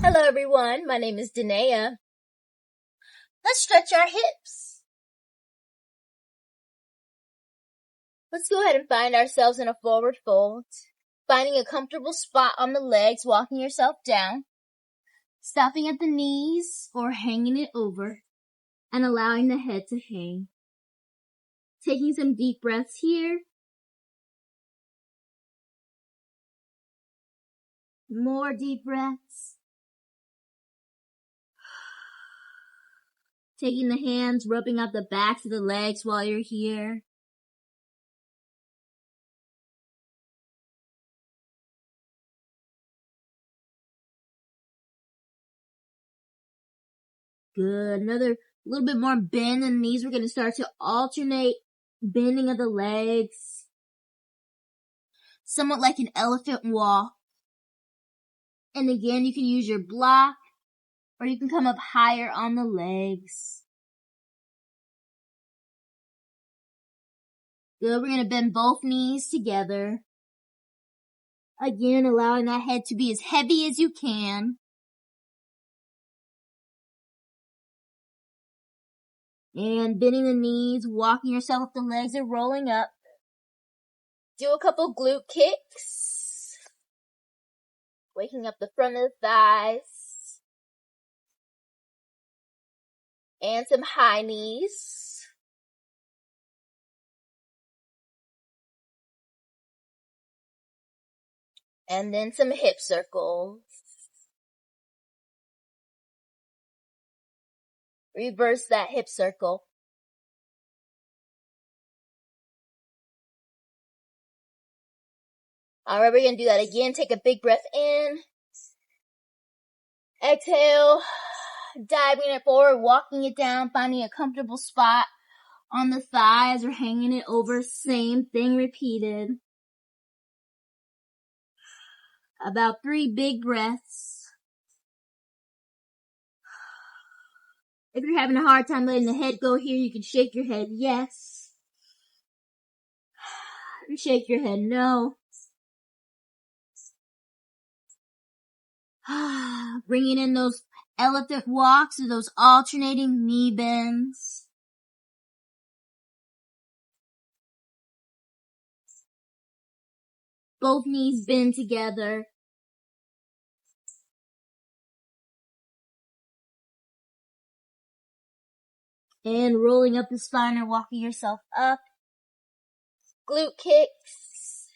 Hello everyone, my name is Danae. Let's stretch our hips. Let's go ahead and find ourselves in a forward fold. Finding a comfortable spot on the legs, walking yourself down. Stopping at the knees or hanging it over and allowing the head to hang. Taking some deep breaths here. More deep breaths. Taking the hands, rubbing up the backs of the legs while you're here. Good. Another little bit more bend in the knees. We're going to start to alternate bending of the legs. Somewhat like an elephant walk. And again, you can use your block or you can come up higher on the legs. Good. We're going to bend both knees together. Again, allowing that head to be as heavy as you can. And bending the knees, walking yourself up the legs and rolling up. Do a couple glute kicks. Waking up the front of the thighs. And some high knees. And then some hip circles. Reverse that hip circle. Alright, we're going to do that again. Take a big breath in. Exhale. Diving it forward, walking it down, finding a comfortable spot on the thighs or hanging it over. Same thing repeated. About 3 big breaths. If you're having a hard time letting the head go here, you can shake your head yes. Shake your head no. Bringing in those elephant walks or those alternating knee bends. Both knees bend together. And rolling up the spine or walking yourself up. Glute kicks.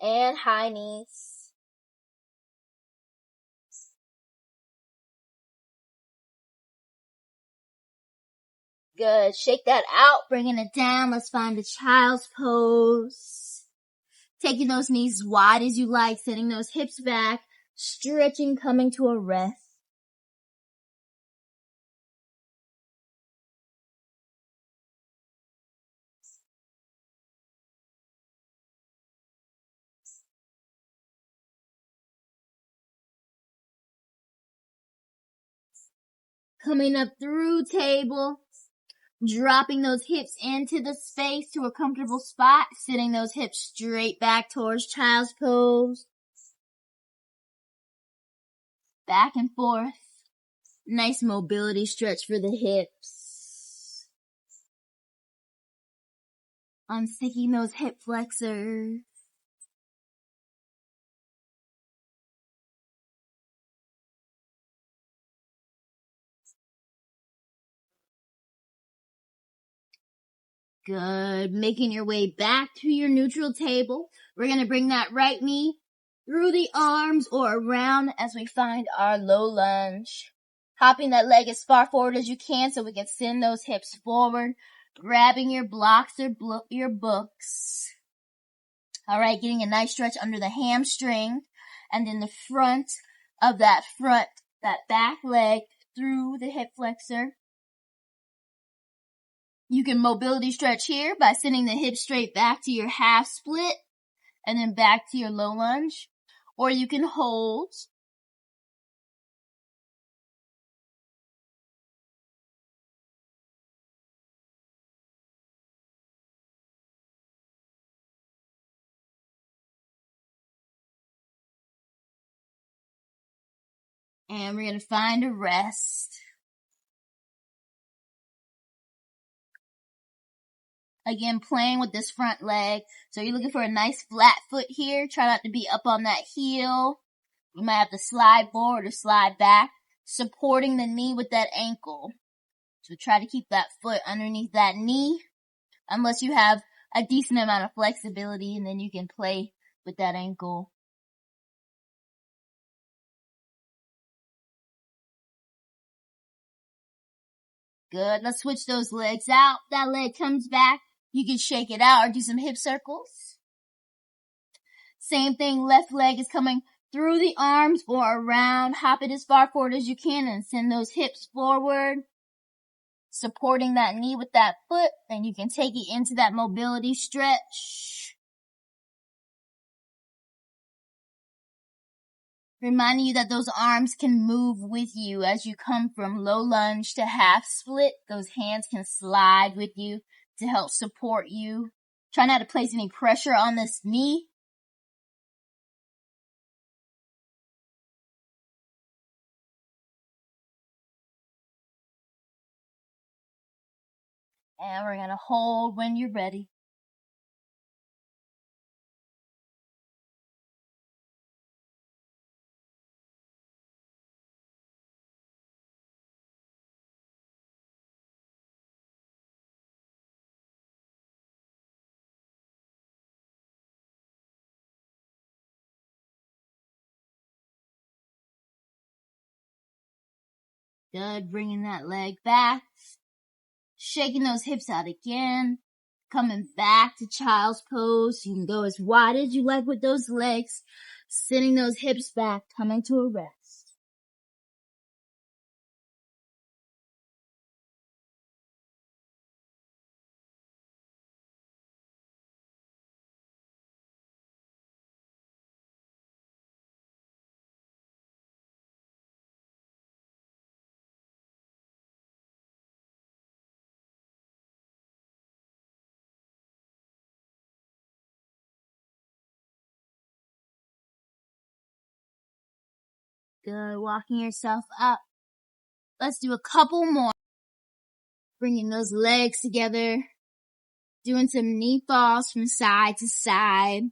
And high knees. Good. Shake that out, bringing it down. Let's find a child's pose. Taking those knees as wide as you like, sending those hips back, stretching, coming to a rest. Coming up through table, dropping those hips into the space to a comfortable spot, sitting those hips straight back towards child's pose. Back and forth. Nice mobility stretch for the hips. Unsticking those hip flexors. Good. Making your way back to your neutral table. We're going to bring that right knee through the arms or around as we find our low lunge. Hopping that leg as far forward as you can so we can send those hips forward. Grabbing your blocks or your books. Alright, getting a nice stretch under the hamstring. And then the front of that back leg through the hip flexor. You can mobility stretch here by sending the hips straight back to your half split and then back to your low lunge. Or you can hold. And we're going to find a rest. Again, playing with this front leg. So you're looking for a nice flat foot here. Try not to be up on that heel. You might have to slide forward or slide back, supporting the knee with that ankle. So try to keep that foot underneath that knee, unless you have a decent amount of flexibility, and then you can play with that ankle. Good. Let's switch those legs out. That leg comes back. You can shake it out or do some hip circles. Same thing. Left leg is coming through the arms or around. Hop it as far forward as you can and send those hips forward. Supporting that knee with that foot, and you can take it into that mobility stretch. Reminding you that those arms can move with you as you come from low lunge to half split. Those hands can slide with you to help support you. Try not to place any pressure on this knee. And we're going to hold when you're ready. Good. Bringing that leg back. Shaking those hips out again. Coming back to child's pose. You can go as wide as you like with those legs. Sending those hips back. Coming to a rest. Good. Walking yourself up. Let's do a couple more. Bringing those legs together. Doing some knee falls from side to side.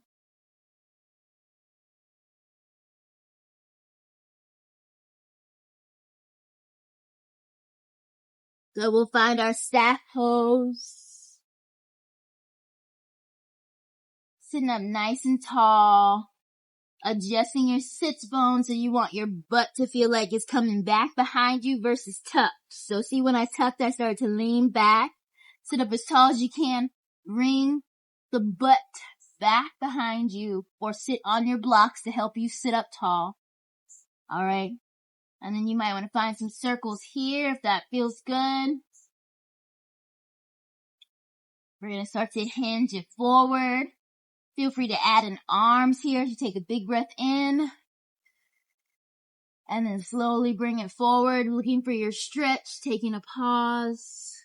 Good. We'll find our staff pose. Sitting up nice and tall. Adjusting your sits bone so you want your butt to feel like it's coming back behind you versus tucked. So see, when I tucked, I started to lean back. Sit up as tall as you can. Bring the butt back behind you, or sit on your blocks to help you sit up tall. Alright. And then you might want to find some circles here if that feels good. We're going to start to hinge it forward. Feel free to add in arms here as you take a big breath in. And then slowly bring it forward, looking for your stretch, taking a pause.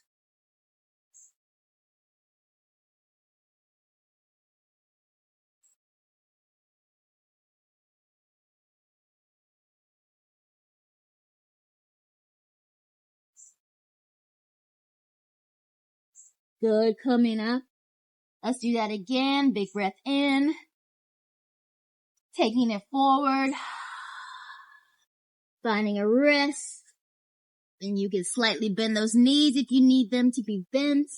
Good, coming up. Let's do that again. Big breath in. Taking it forward. Finding a rest. Then you can slightly bend those knees if you need them to be bent.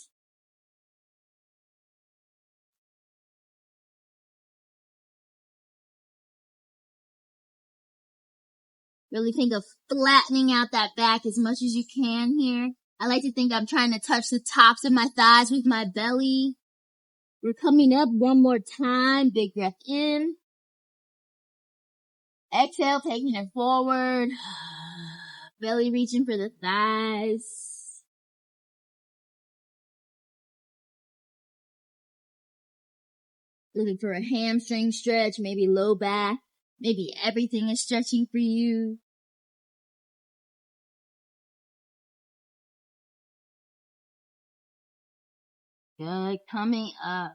Really think of flattening out that back as much as you can here. I like to think I'm trying to touch the tops of my thighs with my belly. We're coming up one more time. Big breath in. Exhale, taking it forward. Belly reaching for the thighs. Looking for a hamstring stretch, maybe low back. Maybe everything is stretching for you. Good, coming up.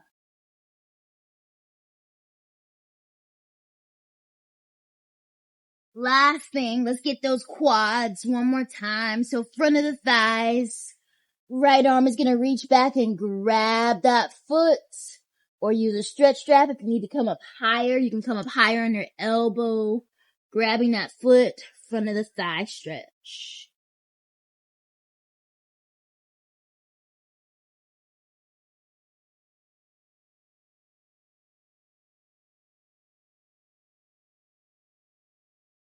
Last thing, let's get those quads one more time. So front of the thighs, right arm is going to reach back and grab that foot, or use a stretch strap. If you need to come up higher, you can come up higher on your elbow, grabbing that foot, front of the thigh stretch.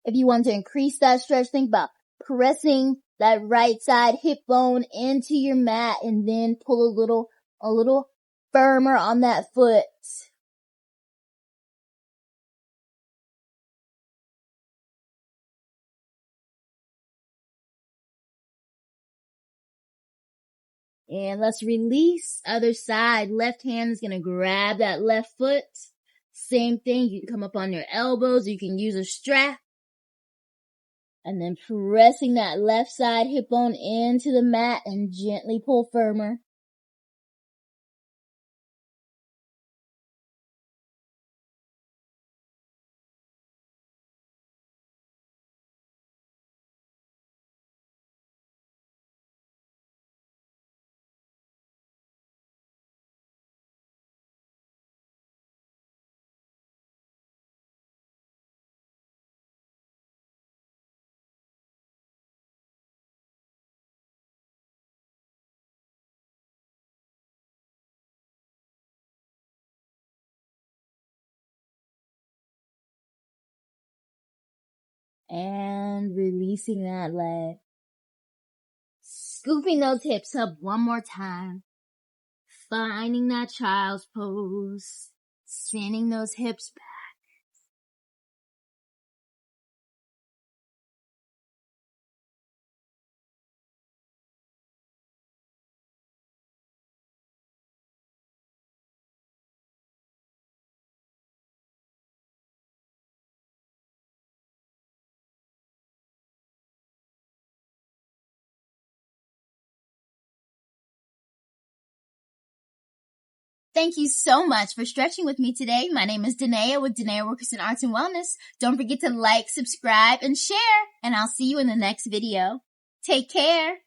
If you want to increase that stretch, think about pressing that right side hip bone into your mat and then pull a little firmer on that foot. And let's release. Other side. Left hand is going to grab that left foot. Same thing. You can come up on your elbows. You can use a strap. And then pressing that left side hip bone into the mat and gently pull firmer. And releasing that leg. Scooping those hips up one more time. Finding that child's pose. Sending those hips back. Thank you so much for stretching with me today. My name is Danae with Danae Workers in Arts and Wellness. Don't forget to like, subscribe, and share, and I'll see you in the next video. Take care.